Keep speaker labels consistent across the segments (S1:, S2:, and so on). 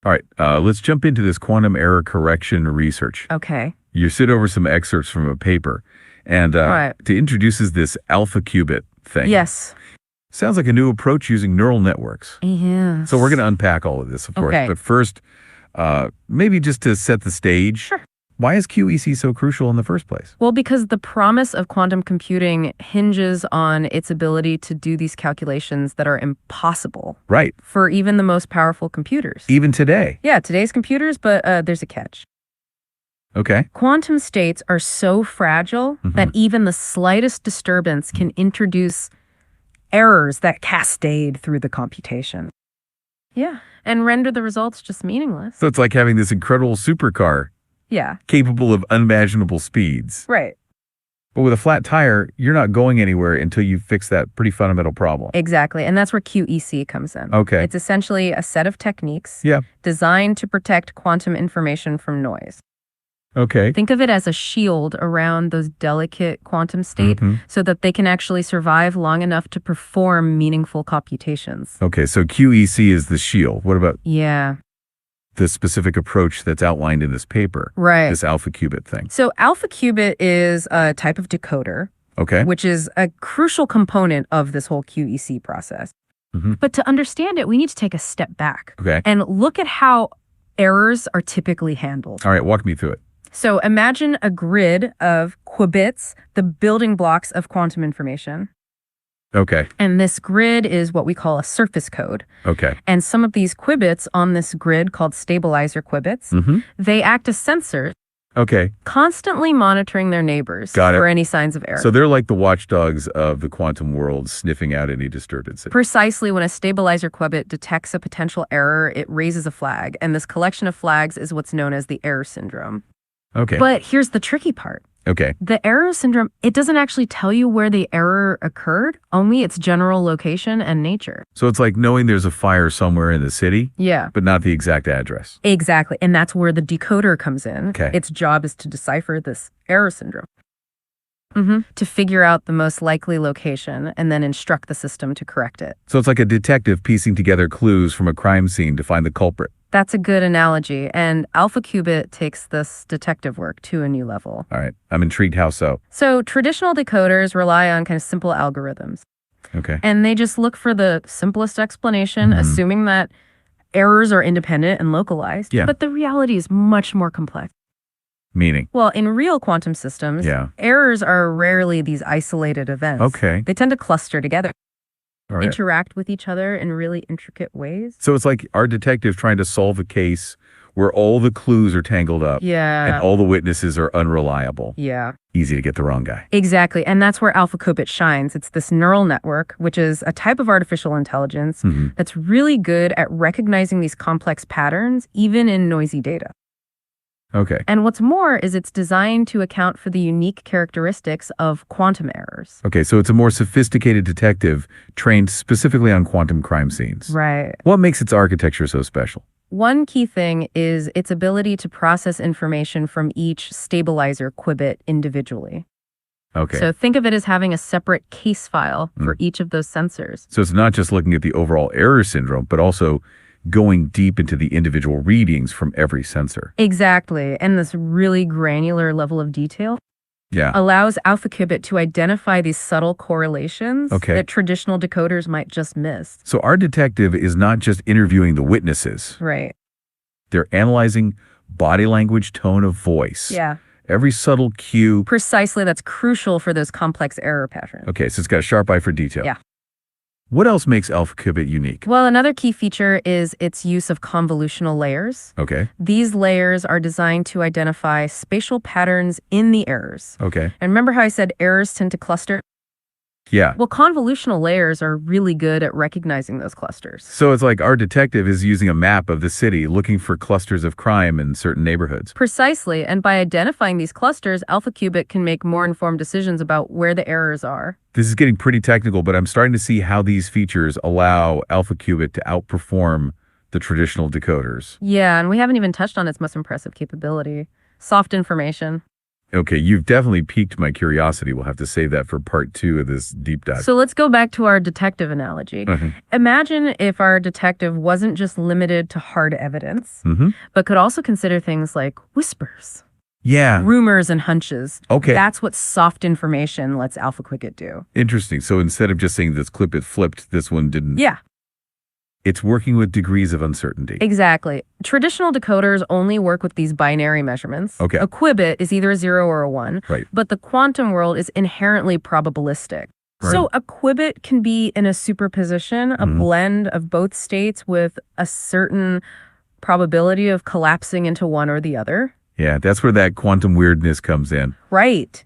S1: All right, let's jump into this quantum error correction research.
S2: Okay.
S1: You sit over some excerpts from a paper, and
S2: Right.
S1: it introduces this alpha qubit thing.
S2: Yes.
S1: Sounds like a new approach using neural networks.
S2: Yes.
S1: So we're going to unpack all of this, of course.
S2: Okay.
S1: But first, maybe just to set the stage,
S2: Sure.
S1: why is QEC so crucial in the first place?
S2: Well, because the promise of quantum computing hinges on its ability to do these calculations that are impossible
S1: Right.
S2: for even the most powerful computers.
S1: Even today.
S2: Yeah, today's computers, but there's a catch.
S1: Okay.
S2: Quantum states are so fragile that even the slightest disturbance can introduce errors that cascade through the computation. Yeah, and render the results just meaningless.
S1: So it's like having this incredible supercar
S2: Yeah,
S1: capable of unimaginable speeds.
S2: right.
S1: But with a flat tire, you're not going anywhere until you fix that pretty fundamental problem.
S2: Exactly, and that's where QEC comes in.
S1: Okay.
S2: It's essentially a set of techniques
S1: Yeah.
S2: designed to protect quantum information from noise.
S1: Okay.
S2: Think of it as a shield around those delicate quantum state so that they can actually survive long enough to perform meaningful computations.
S1: Okay, so QEC is the shield. What about
S2: Yeah,
S1: the specific approach that's outlined in this paper?
S2: right.
S1: This alpha qubit thing.
S2: So alpha qubit is a type of decoder,
S1: Okay.
S2: which is a crucial component of this whole QEC process.
S1: Mhm.
S2: But to understand it, we need to take a step back
S1: Okay.
S2: and look at how errors are typically handled.
S1: All right, walk me through it.
S2: So imagine a grid of qubits, the building blocks of quantum information.
S1: Okay.
S2: And this grid is what we call a surface code.
S1: Okay.
S2: And some of these qubits on this grid, called stabilizer qubits, they act as sensors,
S1: Okay.
S2: constantly monitoring their neighbors
S1: Got it.
S2: for any signs of error.
S1: So they're like the watchdogs of the quantum world, sniffing out any disturbances.
S2: Precisely when a stabilizer qubit detects a potential error, it raises a flag. And this collection of flags is what's known as the error syndrome.
S1: Okay.
S2: But here's the tricky part.
S1: Okay.
S2: The error syndrome, it doesn't actually tell you where the error occurred, only its general location and nature.
S1: So it's like knowing there's a fire somewhere in the city,
S2: Yeah.
S1: but not the exact address.
S2: Exactly. And that's where the decoder comes in.
S1: Okay.
S2: Its job is to decipher this error syndrome. To figure out the most likely location and then instruct the system to correct it.
S1: So it's like a detective piecing together clues from a crime scene to find the culprit.
S2: That's a good analogy. And alpha qubit takes this detective work to a new level.
S1: All right. I'm intrigued how so.
S2: So traditional decoders rely on kind of simple algorithms.
S1: Okay.
S2: And they just look for the simplest explanation, assuming that errors are independent and localized.
S1: Yeah.
S2: But the reality is much more complex.
S1: Meaning?
S2: Well, in real quantum systems,
S1: Yeah.
S2: errors are rarely these isolated events.
S1: Okay.
S2: They tend to cluster together,
S1: All right.
S2: interact with each other in really intricate ways.
S1: So it's like our detective trying to solve a case where all the clues are tangled up and
S2: Yeah.
S1: all the witnesses are unreliable.
S2: Yeah.
S1: Easy to get the wrong guy.
S2: Exactly. And that's where alpha qubit shines. It's this neural network, which is a type of artificial intelligence that's really good at recognizing these complex patterns, even in noisy data.
S1: Okay.
S2: And what's more is it's designed to account for the unique characteristics of quantum errors.
S1: Okay, so it's a more sophisticated detective trained specifically on quantum crime scenes.
S2: Right.
S1: What makes its architecture so special?
S2: One key thing is its ability to process information from each stabilizer qubit individually.
S1: Okay.
S2: So think of it as having a separate case file for each of those sensors.
S1: So it's not just looking at the overall error syndrome, but also going deep into the individual readings from every sensor.
S2: Exactly. And this really granular level of detail
S1: Yeah.
S2: allows alpha qubit to identify these subtle correlations
S1: Okay.
S2: that traditional decoders might just miss.
S1: So our detective is not just interviewing the witnesses.
S2: Right.
S1: They're analyzing body language, tone of voice.
S2: Yeah.
S1: Every subtle cue.
S2: Precisely. That's crucial for those complex error patterns.
S1: Okay, so it's got a sharp eye for detail.
S2: Yeah.
S1: What else makes alpha qubit unique?
S2: Well, another key feature is its use of convolutional layers.
S1: Okay.
S2: These layers are designed to identify spatial patterns in the errors.
S1: Okay.
S2: And remember how I said errors tend to cluster?
S1: Yeah.
S2: Well, convolutional layers are really good at recognizing those clusters.
S1: So it's like our detective is using a map of the city looking for clusters of crime in certain neighborhoods.
S2: Precisely. And by identifying these clusters, alpha qubit can make more informed decisions about where the errors are.
S1: This is getting pretty technical, but I'm starting to see how these features allow alpha qubit to outperform the traditional decoders.
S2: Yeah, and we haven't even touched on its most impressive capability, soft information.
S1: Okay, you've definitely piqued my curiosity. We'll have to save that for part 2 of this deep dive.
S2: So let's go back to our detective analogy. Imagine if our detective wasn't just limited to hard evidence, but could also consider things like whispers,
S1: Yeah.
S2: rumors, and hunches.
S1: Okay.
S2: That's what soft information lets AlphaQuicket do.
S1: Interesting. So instead of just saying this clip it flipped, this one didn't.
S2: Yeah.
S1: It's working with degrees of uncertainty.
S2: Exactly. Traditional decoders only work with these binary measurements.
S1: Okay.
S2: A qubit is either a 0 or a 1.
S1: Right.
S2: But the quantum world is inherently probabilistic.
S1: Right.
S2: So a qubit can be in a superposition, a blend of both states with a certain probability of collapsing into one or the other.
S1: Yeah, that's where that quantum weirdness comes in.
S2: Right.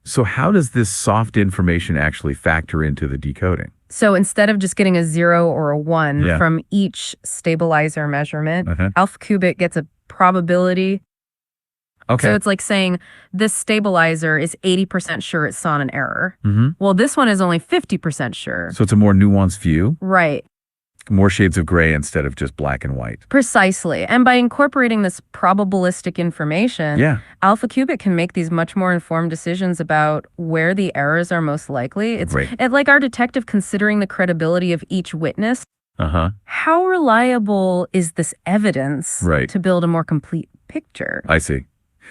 S1: So how does this soft information actually factor into the decoding?
S2: So instead of just getting a 0 or a 1
S1: Yeah.
S2: from each stabilizer measurement, AlphaQubit gets a probability.
S1: Okay.
S2: So it's like saying this stabilizer is 80% sure it saw an error. Well, this one is only 50% sure.
S1: So it's a more nuanced view,
S2: Right.
S1: more shades of gray instead of just black and white.
S2: Precisely. And by incorporating this probabilistic information, AlphaQubit can make these much more informed decisions about where the errors are most likely. It's like our detective considering the credibility of each witness. How reliable is this evidence to build a more complete picture?
S1: I see.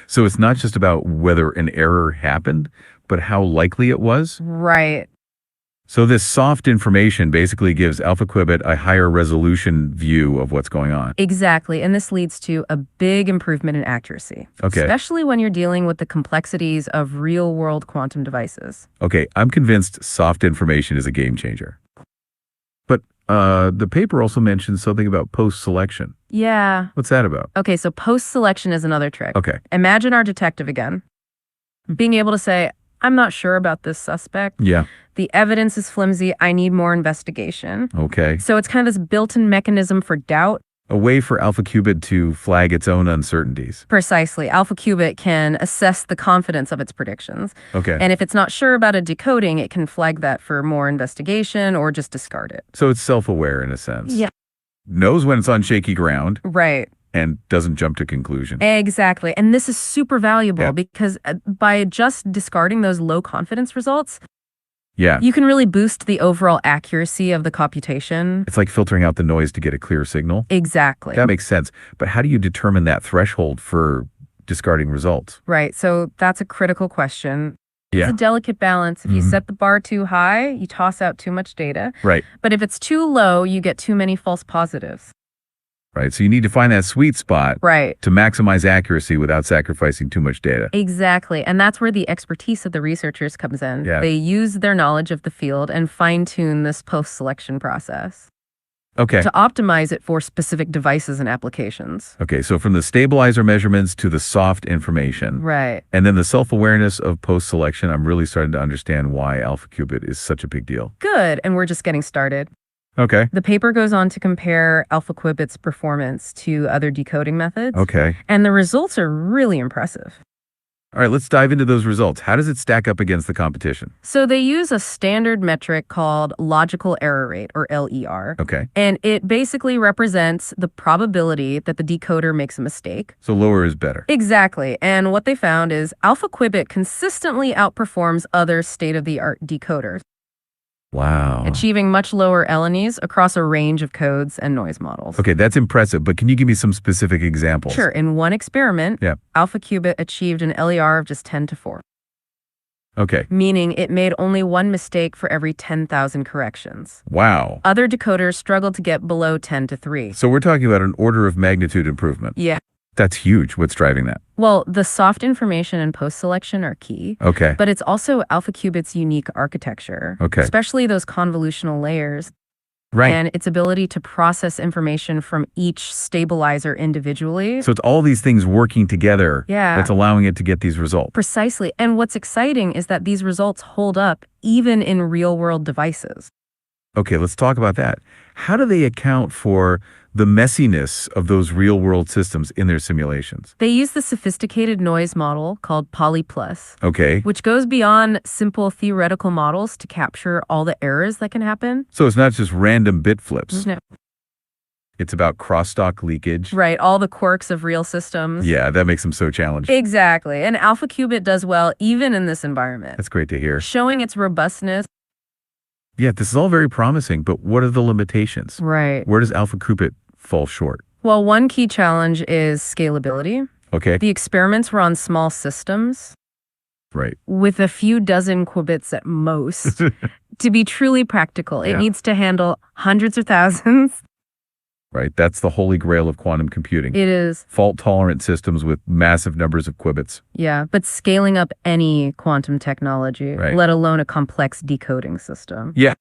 S1: So it's not just about whether an error happened, but how likely it was?
S2: Right.
S1: So this soft information basically gives AlphaQuibit a higher resolution view of what's going on.
S2: Exactly. And this leads to a big improvement in accuracy.
S1: Okay.
S2: Especially when you're dealing with the complexities of real-world quantum devices.
S1: Okay, I'm convinced soft information is a game changer. But the paper also mentions something about post-selection.
S2: Yeah.
S1: What's that about?
S2: Okay, so post-selection is another trick.
S1: Okay.
S2: Imagine our detective again, being able to say, I'm not sure about this suspect.
S1: Yeah.
S2: The evidence is flimsy. I need more investigation.
S1: Okay.
S2: So it's kind of this built-in mechanism for doubt.
S1: A way for AlphaQubit to flag its own uncertainties.
S2: Precisely. AlphaQubit can assess the confidence of its predictions.
S1: Okay.
S2: And if it's not sure about a decoding, it can flag that for more investigation or just discard it.
S1: So it's self-aware in a sense.
S2: Yeah.
S1: Knows when it's on shaky ground.
S2: Right.
S1: And doesn't jump to conclusion.
S2: Exactly. And this is super valuable because by just discarding those low confidence results, you can really boost the overall accuracy of the computation.
S1: It's like filtering out the noise to get a clear signal.
S2: Exactly.
S1: That makes sense. But how do you determine that threshold for discarding results?
S2: Right. So that's a critical question.
S1: Yeah.
S2: It's a delicate balance. If you set the bar too high, you toss out too much data.
S1: Right.
S2: But if it's too low, you get too many false positives.
S1: Right. So you need to find that sweet spot to maximize accuracy without sacrificing too much data.
S2: Exactly. And that's where the expertise of the researchers comes in.
S1: Yeah.
S2: They use their knowledge of the field and fine-tune this post-selection process.
S1: Okay.
S2: To optimize it for specific devices and applications.
S1: Okay. So from the stabilizer measurements to the soft information.
S2: Right.
S1: And then the self-awareness of post-selection, I'm really starting to understand why AlphaQubit is such a big deal.
S2: Good. And we're just getting started.
S1: Okay.
S2: The paper goes on to compare AlphaQuibit's performance to other decoding methods.
S1: Okay.
S2: And the results are really impressive.
S1: All right, let's dive into those results. How does it stack up against the competition?
S2: So they use a standard metric called logical error rate, or LER.
S1: Okay.
S2: And it basically represents the probability that the decoder makes a mistake.
S1: So lower is better.
S2: Exactly. And what they found is AlphaQuibit consistently outperforms other state-of-the-art decoders.
S1: Wow.
S2: Achieving much lower LNEs across a range of codes and noise models.
S1: Okay, that's impressive, but can you give me some specific examples?
S2: Sure. In one experiment, AlphaQubit achieved an LER of just 10 to 4.
S1: Okay.
S2: Meaning it made only one mistake for every 10,000 corrections.
S1: Wow.
S2: Other decoders struggled to get below 10 to 3.
S1: So we're talking about an order of magnitude improvement.
S2: Yeah.
S1: That's huge. What's driving that?
S2: Well, the soft information and post-selection are key.
S1: Okay.
S2: But it's also AlphaQubit's unique architecture.
S1: Okay.
S2: Especially those convolutional layers.
S1: Right.
S2: And its ability to process information from each stabilizer individually.
S1: So it's all these things working together that's allowing it to get these results.
S2: Precisely. And what's exciting is that these results hold up even in real-world devices.
S1: Okay, let's talk about that. How do they account for the messiness of those real-world systems in their simulations?
S2: They use the sophisticated noise model called PolyPlus.
S1: Okay.
S2: Which goes beyond simple theoretical models to capture all the errors that can happen.
S1: So it's not just random bit flips.
S2: No.
S1: It's about crosstalk leakage.
S2: Right, all the quirks of real systems.
S1: Yeah, that makes them so challenging.
S2: Exactly. And alpha qubit does well even in this environment,
S1: That's great to hear.
S2: showing its robustness.
S1: Yeah, this is all very promising, but what are the limitations?
S2: Right.
S1: Where does alpha qubit fall short?
S2: Well, one key challenge is scalability.
S1: Okay,
S2: The experiments were on small systems
S1: right.
S2: with a few dozen qubits at most. To be truly practical, it
S1: Yeah.
S2: needs to handle hundreds or thousands.
S1: Right, that's the holy grail of quantum computing.
S2: It is,
S1: Fault-tolerant systems with massive numbers of qubits.
S2: yeah, but scaling up any quantum technology,
S1: Right.
S2: let alone a complex decoding system.
S1: Yeah.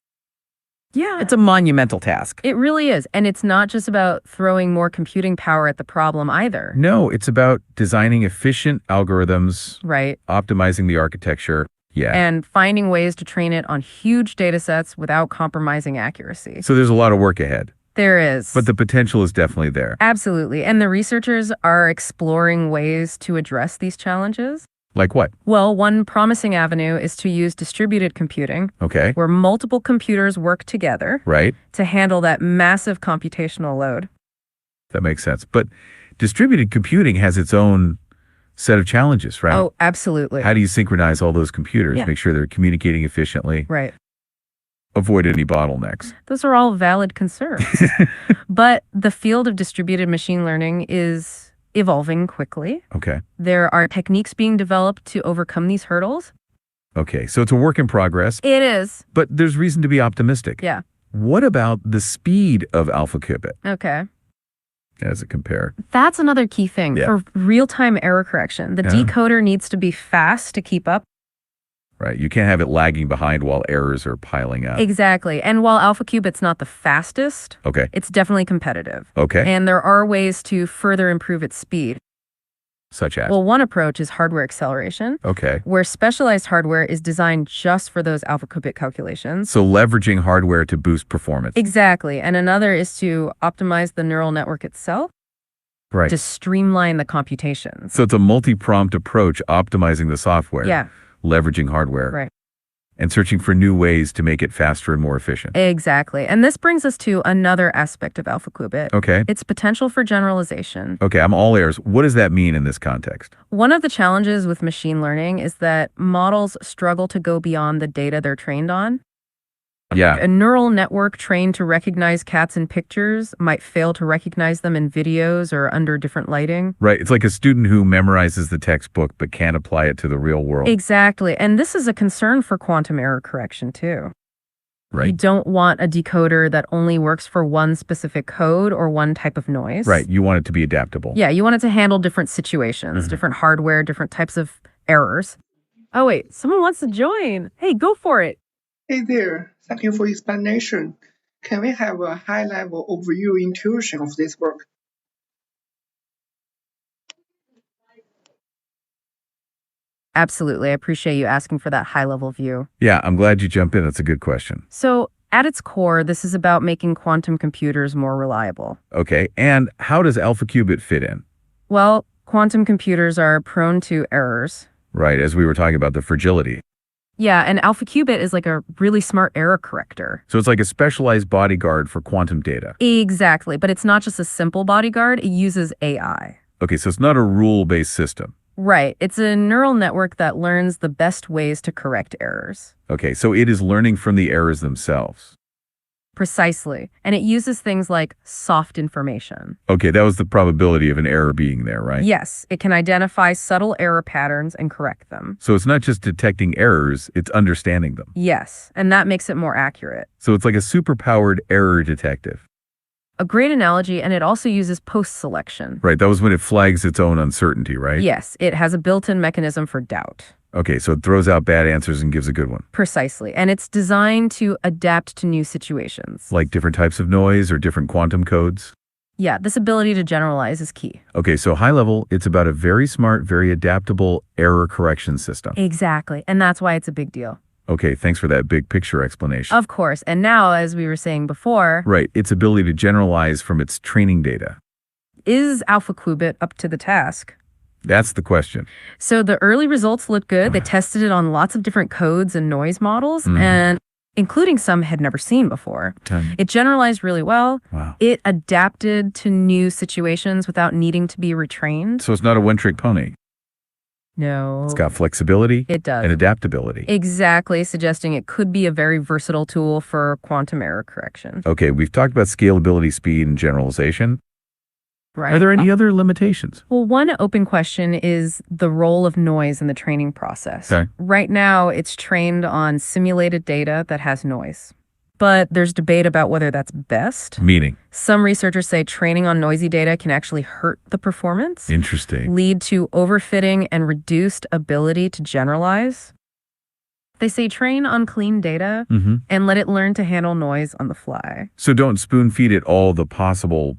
S2: Yeah,
S3: It's a monumental task.
S2: it really is. And it's not just about throwing more computing power at the problem either.
S1: No, it's about designing efficient algorithms,
S2: Right.
S1: optimizing the architecture. Yeah.
S2: And finding ways to train it on huge data sets without compromising accuracy.
S1: So there's a lot of work ahead,
S2: There is.
S1: but the potential is definitely there.
S2: Absolutely. And the researchers are exploring ways to address these challenges.
S1: Like what?
S2: Well, one promising avenue is to use distributed computing,
S1: Okay.
S2: where multiple computers work together
S1: Right.
S2: to handle that massive computational load.
S1: That makes sense. But distributed computing has its own set of challenges, right?
S2: Oh, absolutely.
S1: How do you synchronize all those computers,
S2: Yeah.
S1: make sure they're communicating efficiently,
S2: Right.
S1: avoid any bottlenecks?
S2: Those are all valid concerns. But the field of distributed machine learning is evolving quickly.
S1: Okay.
S2: There are techniques being developed to overcome these hurdles.
S1: Okay. So it's a work in progress,
S2: It is.
S1: but there's reason to be optimistic.
S2: Yeah.
S1: What about the speed of alpha qubit?
S2: Okay.
S1: How does it compare?
S2: That's another key thing.
S1: Yeah.
S2: For real-time error correction, the
S1: Yeah.
S2: decoder needs to be fast to keep up.
S1: Right. You can't have it lagging behind while errors are piling up.
S2: Exactly. And while alpha qubit's not the fastest,
S1: Okay.
S2: it's definitely competitive.
S1: Okay.
S2: And there are ways to further improve its speed.
S1: Such as?
S2: Well, one approach is hardware acceleration,
S1: Okay.
S2: where specialized hardware is designed just for those alpha qubit calculations.
S1: So leveraging hardware to boost performance.
S2: Exactly. And another is to optimize the neural network itself
S1: Right.
S2: to streamline the computations.
S1: So it's a multi-pronged approach, optimizing the software,
S2: Yeah,
S1: leveraging hardware,
S2: right.
S1: and searching for new ways to make it faster and more efficient.
S2: Exactly. And this brings us to another aspect of alpha qubit.
S1: Okay.
S2: Its potential for generalization.
S1: Okay, I'm all ears. What does that mean in this context?
S2: One of the challenges with machine learning is that models struggle to go beyond the data they're trained on.
S1: Yeah.
S2: A neural network trained to recognize cats in pictures might fail to recognize them in videos or under different lighting.
S1: Right. It's like a student who memorizes the textbook but can't apply it to the real world.
S2: Exactly. And this is a concern for quantum error correction, too. You
S1: Right.
S2: don't want a decoder that only works for one specific code or one type of noise.
S1: Right. You want it to be adaptable.
S2: Yeah, you want it to handle different situations, different hardware, different types of errors. Oh, wait, someone wants to join. Hey, go for it.
S4: Hey there, thank you for explanation. Can we have a high-level overview intuition of this work?
S2: Absolutely. I appreciate you asking for that high-level view.
S1: Yeah, I'm glad you jumped in. That's a good question.
S2: So, at its core, this is about making quantum computers more reliable.
S1: Okay. And how does alpha qubit fit in?
S2: Well, quantum computers are prone to errors.
S1: Right. As we were talking about the fragility.
S2: Yeah, and alpha qubit is like a really smart error corrector.
S1: So it's like a specialized bodyguard for quantum data.
S2: Exactly, but it's not just a simple bodyguard, it uses AI.
S1: Okay. So it's not a rule-based system.
S2: Right, it's a neural network that learns the best ways to correct errors.
S1: Okay. So it is learning from the errors themselves.
S2: Precisely, and it uses things like soft information.
S1: Okay. That was the probability of an error being there, right?
S2: Yes, it can identify subtle error patterns and correct them.
S1: So it's not just detecting errors, it's understanding them.
S2: Yes, and that makes it more accurate.
S1: So it's like a superpowered error detective.
S2: A great analogy, and it also uses post-selection.
S1: Right. That was when it flags its own uncertainty, right?
S2: Yes, it has a built-in mechanism for doubt.
S1: Okay. So it throws out bad answers and gives a good one.
S2: Precisely, and it's designed to adapt to new situations.
S1: Like different types of noise or different quantum codes.
S2: Yeah, this ability to generalize is key.
S1: Okay. So high level, it's about a very smart, very adaptable error correction system.
S2: Exactly, and that's why it's a big deal.
S1: Okay. Thanks for that big picture explanation.
S2: Of course, and now, as we were saying before,
S1: Right. Its ability to generalize from its training data.
S2: is alpha qubit up to the task?
S1: That's the question.
S2: So the early results look good. They tested it on lots of different codes and noise models,
S1: Mhm.
S2: and including some had never seen before.
S1: Ton.
S2: It generalized really well.
S1: Wow.
S2: It adapted to new situations without needing to be retrained.
S1: So it's not a one-trick pony.
S2: No.
S1: It's got flexibility
S2: It does.
S1: and adaptability.
S2: Exactly, suggesting it could be a very versatile tool for quantum error correction.
S1: Okay, we've talked about scalability, speed, and generalization.
S2: Right.
S1: Are there any other limitations?
S2: Well, one open question is the role of noise in the training process.
S1: Okay.
S2: Right now, it's trained on simulated data that has noise. But there's debate about whether that's best.
S1: Meaning?
S2: Some researchers say training on noisy data can actually hurt the performance,
S1: Interesting.
S2: lead to overfitting and reduced ability to generalize. They say train on clean data and let it learn to handle noise on the fly.
S1: So don't spoon feed it all the possible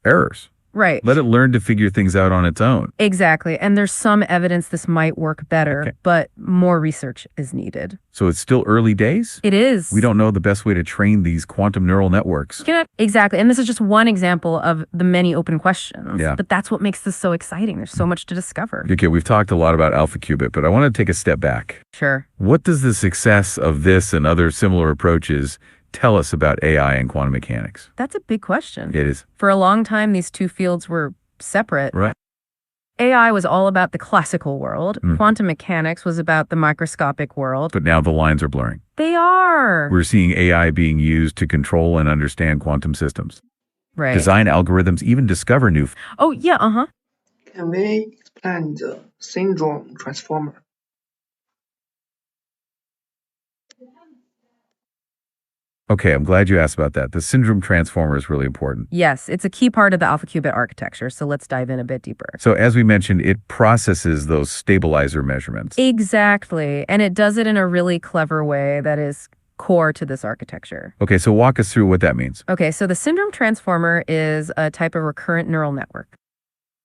S1: errors.
S2: Right.
S1: Let it learn to figure things out on its own.
S2: Exactly. And there's some evidence this might work better,
S1: Okay.
S2: but more research is needed.
S1: So it's still early days?
S2: It is.
S1: We don't know the best way to train these quantum neural networks.
S2: Exactly. And this is just one example of the many open questions.
S1: Yeah.
S2: But that's what makes this so exciting. There's so much to discover.
S1: Okay, we've talked a lot about alpha qubit, but I want to take a step back.
S2: Sure.
S1: What does the success of this and other similar approaches tell us about AI and quantum mechanics?
S2: That's a big question.
S1: It is.
S2: For a long time, these two fields were separate.
S1: Right.
S2: AI was all about the classical world.
S1: Mm.
S2: Quantum mechanics was about the microscopic world.
S1: But now the lines are blurring.
S2: They are.
S1: We're seeing AI being used to control and understand quantum systems,
S2: Right.
S1: design algorithms, even discover new.
S2: Oh, yeah, uh-huh.
S4: Can we explain the syndrome transformer?
S1: Okay, I'm glad you asked about that. The syndrome transformer is really important.
S2: Yes, it's a key part of the alpha qubit architecture, so let's dive in a bit deeper.
S1: So as we mentioned, it processes those stabilizer measurements.
S2: Exactly, and it does it in a really clever way that is core to this architecture.
S1: Okay, so walk us through what that means.
S2: Okay, so the syndrome transformer is a type of recurrent neural network.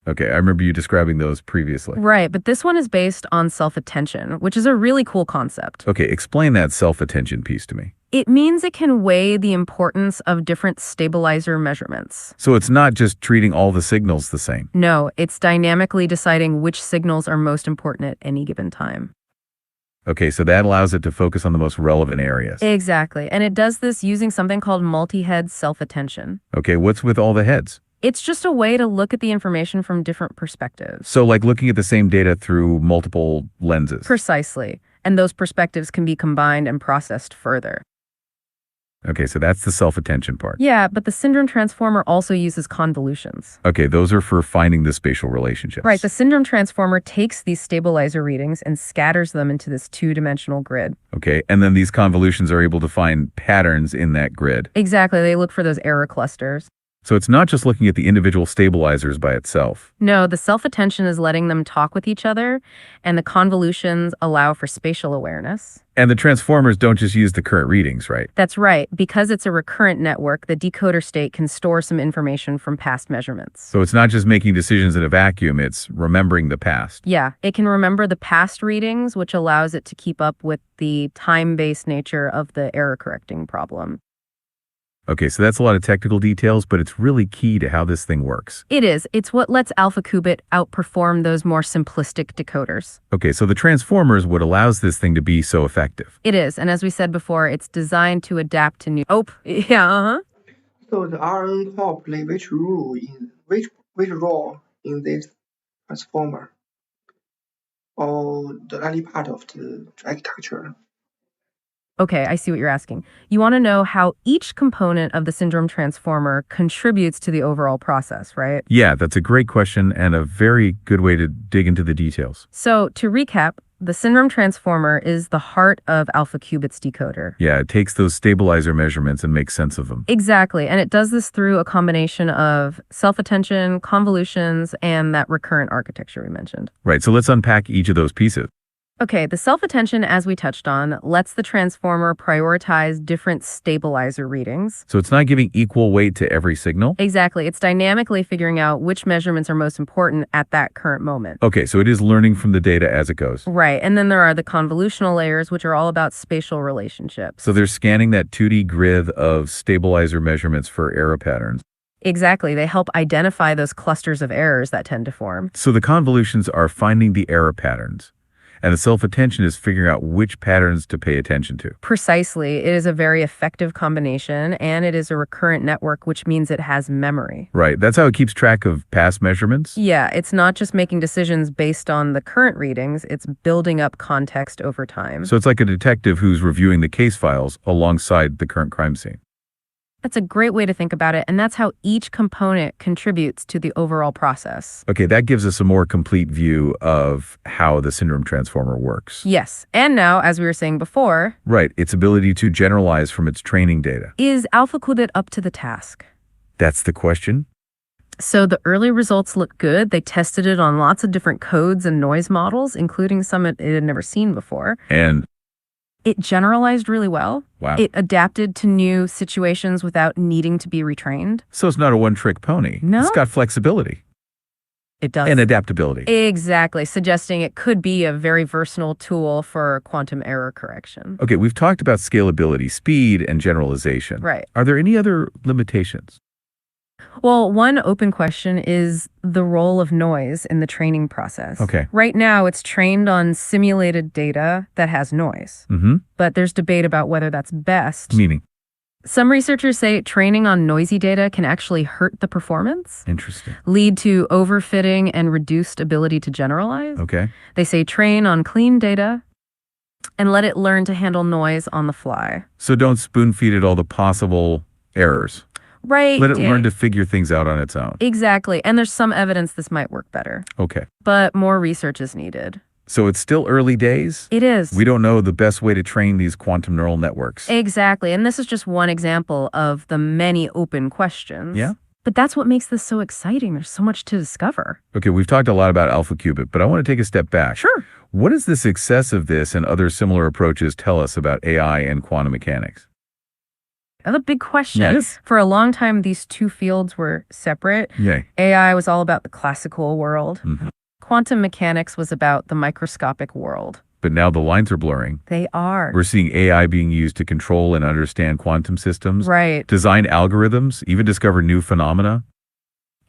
S1: Okay, I remember you describing those previously.
S2: Right, but this one is based on self-attention, which is a really cool concept.
S1: Okay, explain that self-attention piece to me.
S2: It means it can weigh the importance of different stabilizer measurements.
S1: So it's not just treating all the signals the same.
S2: No, it's dynamically deciding which signals are most important at any given time.
S1: Okay, so that allows it to focus on the most relevant areas.
S2: Exactly, and it does this using something called multi-head self-attention.
S1: Okay, what's with all the heads?
S2: It's just a way to look at the information from different perspectives.
S1: So like looking at the same data through multiple lenses.
S2: Precisely, and those perspectives can be combined and processed further.
S1: Okay, so that's the self-attention part.
S2: Yeah, but the syndrome transformer also uses convolutions.
S1: Okay, those are for finding the spatial relationships.
S2: Right, the syndrome transformer takes these stabilizer readings and scatters them into this two-dimensional grid.
S1: Okay, and then these convolutions are able to find patterns in that grid.
S2: Exactly, they look for those error clusters.
S1: So it's not just looking at the individual stabilizers by itself.
S2: No, the self-attention is letting them talk with each other, and the convolutions allow for spatial awareness.
S1: And the transformers don't just use the current readings, right?
S2: That's right. Because it's a recurrent network, the decoder state can store some information from past measurements.
S1: So it's not just making decisions in a vacuum, it's remembering the past.
S2: Yeah, it can remember the past readings, which allows it to keep up with the time-based nature of the error correcting problem.
S1: Okay, so that's a lot of technical details, but it's really key to how this thing works.
S2: It is. It's what lets alpha qubit outperform those more simplistic decoders.
S1: Okay, so the transformer is what allows this thing to be so effective.
S2: It is. And as we said before, it's designed to adapt to new... Oh, yeah, uh-huh.
S4: So the RN core play which role in this transformer, or the early part of the architecture?
S2: Okay, I see what you're asking. You want to know how each component of the syndrome transformer contributes to the overall process, right?
S1: Yeah, that's a great question and a very good way to dig into the details.
S2: So to recap, the syndrome transformer is the heart of alpha qubit's decoder.
S1: Yeah, it takes those stabilizer measurements and makes sense of them.
S2: Exactly, and it does this through a combination of self-attention, convolutions, and that recurrent architecture we mentioned.
S1: Right, so let's unpack each of those pieces.
S2: Okay, the self-attention, as we touched on, lets the transformer prioritize different stabilizer readings.
S1: So it's not giving equal weight to every signal?
S2: Exactly. It's dynamically figuring out which measurements are most important at that current moment.
S1: Okay, so it is learning from the data as it goes.
S2: Right, and then there are the convolutional layers, which are all about spatial relationships.
S1: So they're scanning that 2D grid of stabilizer measurements for error patterns.
S2: Exactly. They help identify those clusters of errors that tend to form.
S1: So the convolutions are finding the error patterns. And the self-attention is figuring out which patterns to pay attention to.
S2: Precisely. It is a very effective combination, and it is a recurrent network, which means it has memory.
S1: Right. That's how it keeps track of past measurements?
S2: Yeah, it's not just making decisions based on the current readings, it's building up context over time.
S1: So it's like a detective who's reviewing the case files alongside the current crime scene.
S2: That's a great way to think about it, and that's how each component contributes to the overall process.
S1: Okay, that gives us a more complete view of how the syndrome transformer works.
S2: Yes, and now, as we were saying before,
S1: Right, its ability to generalize from its training data.
S2: is AlphaQubit up to the task?
S1: That's the question?
S2: So the early results look good. They tested it on lots of different codes and noise models, including some it had never seen before.
S1: And,
S2: It generalized really well.
S1: wow.
S2: It adapted to new situations without needing to be retrained.
S1: So it's not a one-trick pony.
S2: No.
S1: It's got flexibility
S2: It does.
S1: and adaptability.
S2: Exactly, suggesting it could be a very versatile tool for quantum error correction.
S1: Okay, we've talked about scalability, speed, and generalization.
S2: Right.
S1: Are there any other limitations?
S2: Well, one open question is the role of noise in the training process.
S1: Okay.
S2: Right now, it's trained on simulated data that has noise,
S1: Mm-hmm.
S2: but there's debate about whether that's best.
S1: Meaning?
S2: Some researchers say training on noisy data can actually hurt the performance,
S1: Interesting.
S2: lead to overfitting and reduced ability to generalize.
S1: Okay.
S2: They say train on clean data and let it learn to handle noise on the fly.
S1: So don't spoon-feed it all the possible errors.
S2: Right.
S1: Let it learn to figure things out on its own.
S2: Exactly. And there's some evidence this might work better,
S1: Okay.
S2: but more research is needed.
S1: So it's still early days?
S2: It is.
S1: We don't know the best way to train these quantum neural networks.
S2: Exactly. And this is just one example of the many open questions.
S1: Yeah.
S2: But that's what makes this so exciting. There's so much to discover.
S1: Okay, we've talked a lot about AlphaQubit, but I want to take a step back.
S2: Sure.
S1: What does the success of this and other similar approaches tell us about AI and quantum mechanics?
S2: That's a big question.
S1: Yes.
S2: For a long time, these two fields were separate.
S1: Yay.
S2: AI was all about the classical world.
S1: Mhm.
S2: Quantum mechanics was about the microscopic world.
S1: But now the lines are blurring.
S2: They are.
S1: We're seeing AI being used to control and understand quantum systems,
S2: Right.
S1: design algorithms, even discover new phenomena.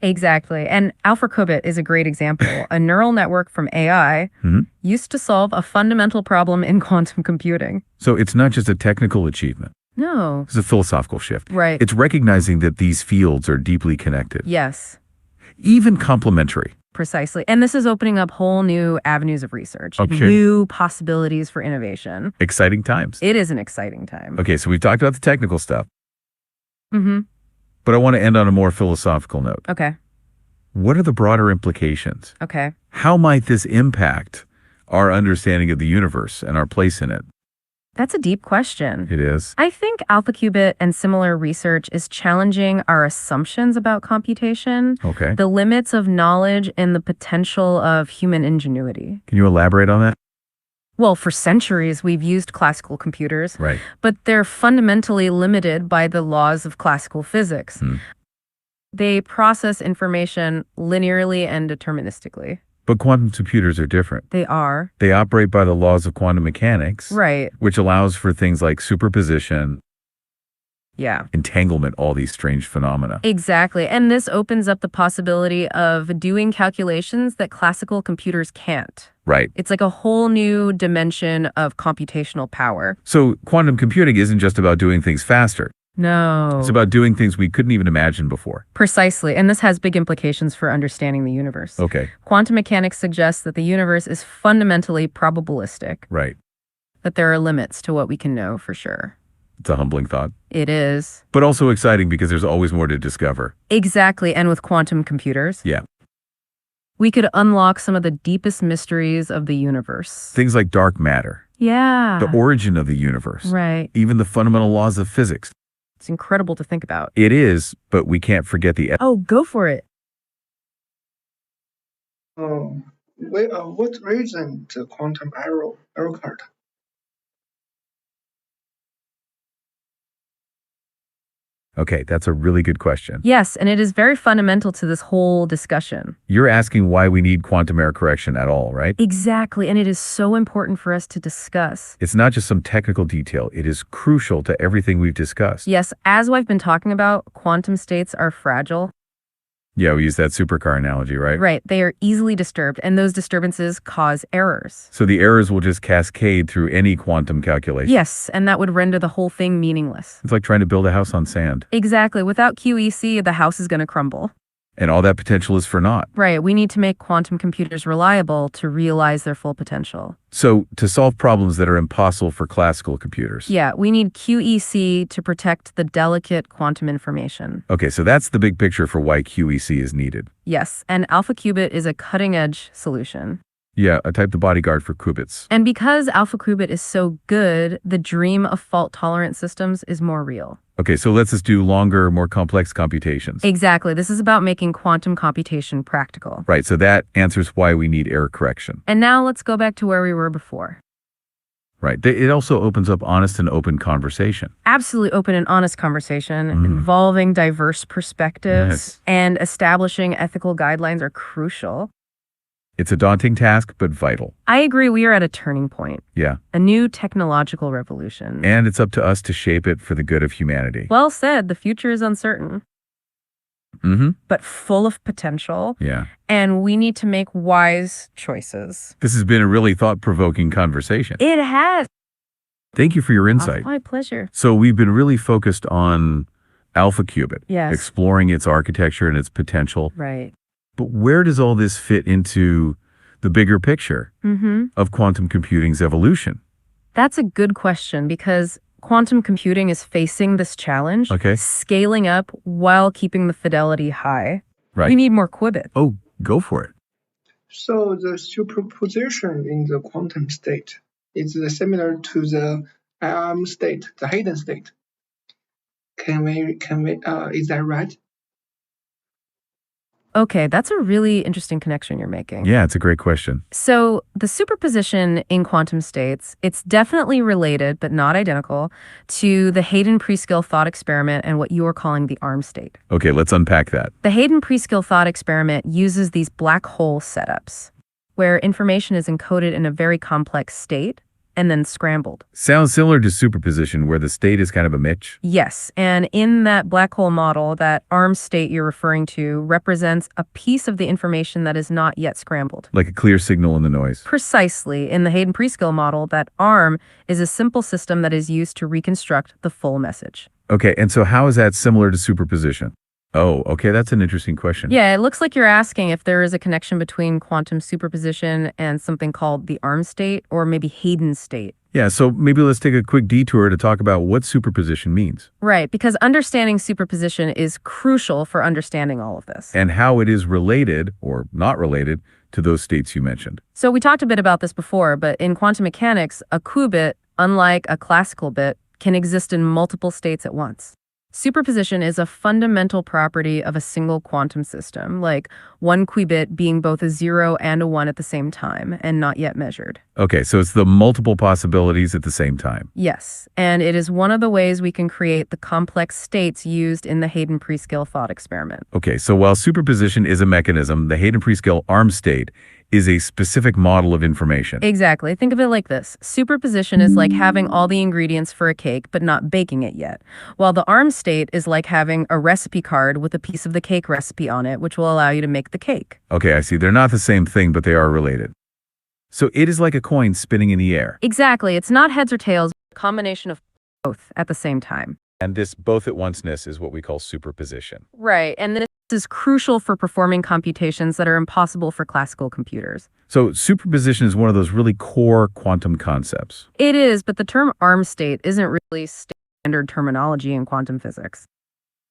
S2: Exactly. And AlphaQubit is a great example. A neural network from AI
S1: Mhm.
S2: used to solve a fundamental problem in quantum computing.
S1: So it's not just a technical achievement.
S2: No.
S1: It's a philosophical shift.
S2: Right.
S1: It's recognizing that these fields are deeply connected,
S2: Yes,
S1: even complementary.
S2: precisely. And this is opening up whole new avenues of research,
S1: Okay.
S2: new possibilities for innovation.
S1: Exciting times.
S2: It is an exciting time.
S1: Okay, so we've talked about the technical stuff,
S2: Mm-hmm.
S1: but I want to end on a more philosophical note.
S2: Okay.
S1: What are the broader implications?
S2: Okay.
S1: How might this impact our understanding of the universe and our place in it?
S2: That's a deep question.
S1: It is.
S2: I think AlphaQubit and similar research is challenging our assumptions about computation,
S1: Okay.
S2: the limits of knowledge, and the potential of human ingenuity.
S1: Can you elaborate on that?
S2: Well, for centuries, we've used classical computers,
S1: Right.
S2: but they're fundamentally limited by the laws of classical physics.
S1: Hmm.
S2: They process information linearly and deterministically.
S1: But quantum computers are different.
S2: They are.
S1: They operate by the laws of quantum mechanics,
S2: Right.
S1: which allows for things like superposition,
S2: Yeah.
S1: entanglement, all these strange phenomena.
S2: Exactly. And this opens up the possibility of doing calculations that classical computers can't.
S1: Right.
S2: It's like a whole new dimension of computational power.
S1: So quantum computing isn't just about doing things faster.
S2: No.
S1: It's about doing things we couldn't even imagine before.
S2: Precisely. And this has big implications for understanding the universe.
S1: Okay.
S2: Quantum mechanics suggests that the universe is fundamentally probabilistic,
S1: Right.
S2: that there are limits to what we can know for sure.
S1: It's a humbling thought,
S2: It is.
S1: but also exciting because there's always more to discover.
S2: Exactly. And with quantum computers,
S1: Yeah.
S2: we could unlock some of the deepest mysteries of the universe.
S1: Things like dark matter,
S2: Yeah.
S1: the origin of the universe,
S2: Right.
S1: even the fundamental laws of physics.
S2: It's incredible to think about.
S1: It is, but we can't forget the
S2: Oh, go for it.
S4: What reason the quantum error occurred?
S1: Okay, that's a really good question.
S2: Yes, and it is very fundamental to this whole discussion.
S1: You're asking why we need quantum error correction at all, right?
S2: Exactly, and it is so important for us to discuss.
S1: It's not just some technical detail. It is crucial to everything we've discussed.
S2: Yes, as I've been talking about, quantum states are fragile.
S1: Yeah, we use that supercar analogy, right?
S2: Right, they are easily disturbed, and those disturbances cause errors.
S1: So the errors will just cascade through any quantum calculation.
S2: Yes, and that would render the whole thing meaningless.
S1: It's like trying to build a house on sand.
S2: Exactly. Without QEC, the house is going to crumble.
S1: And all that potential is for naught.
S2: Right, we need to make quantum computers reliable to realize their full potential.
S1: So to solve problems that are impossible for classical computers.
S2: Yeah, we need QEC to protect the delicate quantum information.
S1: Okay, so that's the big picture for why QEC is needed.
S2: Yes, and alpha qubit is a cutting-edge solution.
S1: Yeah, a type the bodyguard for qubits.
S2: And because alpha qubit is so good, the dream of fault-tolerant systems is more real.
S1: Okay, so let's just do longer, more complex computations.
S2: Exactly. This is about making quantum computation practical.
S1: Right, so that answers why we need error correction.
S2: And now let's go back to where we were before.
S1: Right, it also opens up honest and open conversation.
S2: Absolutely open and honest conversation involving diverse perspectives
S1: Yes.
S2: and establishing ethical guidelines are crucial.
S1: It's a daunting task, but vital.
S2: I agree, we are at a turning point,
S1: Yeah,
S2: a new technological revolution.
S1: and it's up to us to shape it for the good of humanity.
S2: Well said, the future is uncertain, but full of potential,
S1: Yeah.
S2: and we need to make wise choices.
S1: This has been a really thought-provoking conversation.
S2: It has.
S1: Thank you for your insight.
S2: My pleasure.
S1: So we've been really focused on alpha qubit,
S2: Yes.
S1: exploring its architecture and its potential.
S2: Right.
S1: But where does all this fit into the bigger picture of quantum computing's evolution?
S2: That's a good question because quantum computing is facing this challenge, scaling up while keeping the fidelity high.
S1: Right.
S2: We need more qubits.
S1: Oh, go for it.
S4: So the superposition in the quantum state is similar to the IRM state, the hidden state. Is that right?
S2: Okay, that's a really interesting connection you're making.
S1: Yeah, it's a great question.
S2: So the superposition in quantum states, it's definitely related, but not identical, to the Hayden-Preskill thought experiment and what you are calling the ARM state.
S1: Okay, let's unpack that.
S2: The Hayden-Preskill thought experiment uses these black hole setups, where information is encoded in a very complex state and then scrambled.
S1: Sounds similar to superposition, where the state is kind of a Mitch.
S2: Yes, and in that black hole model, that ARM state you're referring to represents a piece of the information that is not yet scrambled.
S1: Like a clear signal in the noise.
S2: Precisely. In the Hayden-Preskill model, that ARM is a simple system that is used to reconstruct the full message.
S1: Okay, and so how is that similar to superposition? Oh, okay, that's an interesting question.
S2: Yeah, it looks like you're asking if there is a connection between quantum superposition and something called the ARM state or maybe Hayden state.
S1: Yeah, so maybe let's take a quick detour to talk about what superposition means.
S2: Right, because understanding superposition is crucial for understanding all of this.
S1: And how it is related, or not related, to those states you mentioned.
S2: So we talked a bit about this before, but in quantum mechanics, a qubit, unlike a classical bit, can exist in multiple states at once. Superposition is a fundamental property of a single quantum system, like one qubit being both a 0 and a 1 at the same time and not yet measured.
S1: Okay, so it's the multiple possibilities at the same time.
S2: Yes, and it is one of the ways we can create the complex states used in the Hayden-Preskill thought experiment.
S1: Okay, so while superposition is a mechanism, the Hayden-Preskill ARM state is a specific model of information.
S2: Exactly. Think of it like this. Superposition is like having all the ingredients for a cake, but not baking it yet. While the ARM state is like having a recipe card with a piece of the cake recipe on it, which will allow you to make the cake.
S1: Okay, I see. They're not the same thing, but they are related. So it is like a coin spinning in the air.
S2: Exactly. It's not heads or tails, but a combination of both at the same time.
S1: And this both-at-onceness is what we call superposition.
S2: Right. And this is crucial for performing computations that are impossible for classical computers.
S1: So superposition is one of those really core quantum concepts.
S2: It is, but the term ARM state isn't really standard terminology in quantum physics.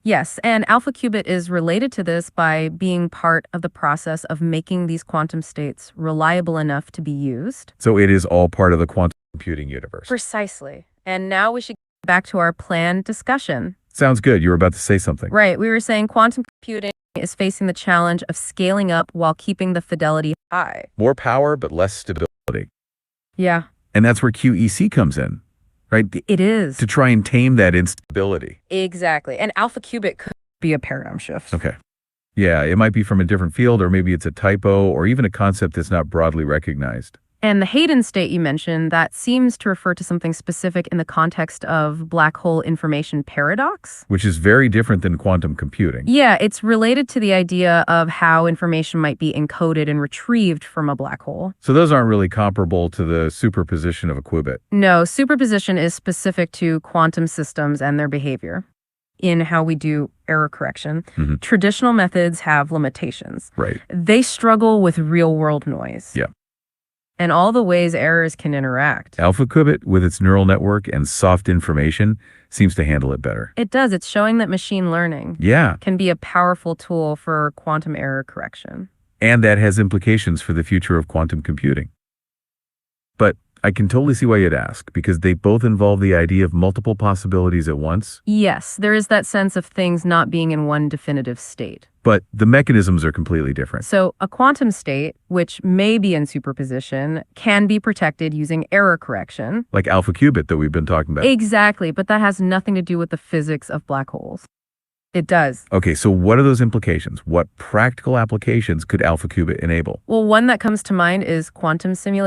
S2: Yes, and alpha qubit is related to this by being part of the process of making these quantum states reliable enough to be used.
S1: So it is all part of the quantum computing universe.
S2: Precisely. And now we should get back to our planned discussion.
S1: Sounds good. You were about to say something.
S2: Right. We were saying quantum computing is facing the challenge of scaling up while keeping the fidelity high.
S1: More power, but less stability.
S2: Yeah.
S1: And that's where QEC comes in, right?
S2: It is.
S1: To try and tame that instability.
S2: Exactly. And alpha qubit could be a paradigm shift.
S1: Okay. Yeah, it might be from a different field, or maybe it's a typo, or even a concept that's not broadly recognized.
S2: And the Hayden state you mentioned, that seems to refer to something specific in the context of black hole information paradox.
S1: Which is very different than quantum computing.
S2: Yeah, it's related to the idea of how information might be encoded and retrieved from a black hole.
S1: So those aren't really comparable to the superposition of a qubit.
S2: No, superposition is specific to quantum systems and their behavior in how we do error correction. Traditional methods have limitations.
S1: Right.
S2: They struggle with real-world noise.
S1: Yeah.
S2: And all the ways errors can interact.
S1: Alpha qubit, with its neural network and soft information, seems to handle it better.
S2: It does. It's showing that machine learning can be a powerful tool for quantum error correction.
S1: And that has implications for the future of quantum computing. But I can totally see why you'd ask, because they both involve the idea of multiple possibilities at once.
S2: Yes, there is that sense of things not being in one definitive state.
S1: But the mechanisms are completely different.
S2: So a quantum state, which may be in superposition, can be protected using error correction.
S1: Like alpha qubit that we've been talking about.
S2: Exactly, but that has nothing to do with the physics of black holes. It does.
S1: Okay, so what are those implications? What practical applications could alpha qubit enable?
S2: Well, one that comes to mind is quantum simulation.